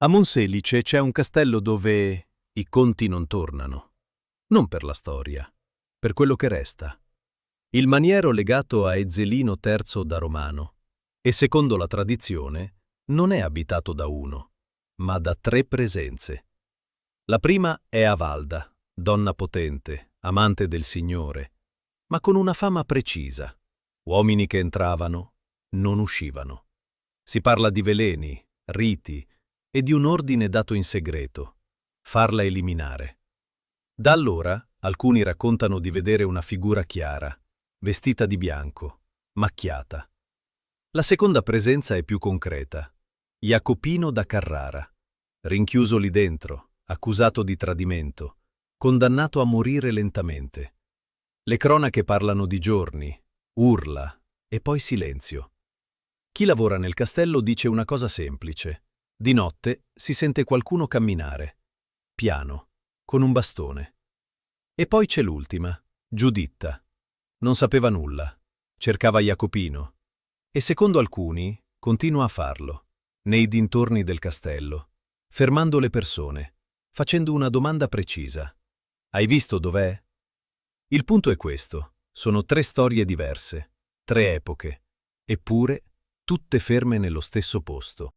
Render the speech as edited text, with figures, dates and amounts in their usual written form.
A Monselice c'è un castello dove i conti non tornano. Non per la storia, per quello che resta. Il maniero legato a Ezzelino III da Romano e, secondo la tradizione, non è abitato da uno, ma da tre presenze. La prima è Avalda, donna potente, amante del Signore, ma con una fama precisa. Uomini che entravano, non uscivano. Si parla di veleni, riti e di un ordine dato in segreto, farla eliminare. Da allora alcuni raccontano di vedere una figura chiara, vestita di bianco, macchiata. La seconda presenza è più concreta. Jacopino da Carrara, rinchiuso lì dentro, accusato di tradimento, condannato a morire lentamente. Le cronache parlano di giorni, urla e poi silenzio. Chi lavora nel castello dice una cosa semplice. Di notte si sente qualcuno camminare, piano, con un bastone. E poi c'è l'ultima, Giuditta. Non sapeva nulla, cercava Jacopino e secondo alcuni continua a farlo, nei dintorni del castello, fermando le persone, facendo una domanda precisa. Hai visto dov'è? Il punto è questo, sono tre storie diverse, tre epoche, eppure tutte ferme nello stesso posto.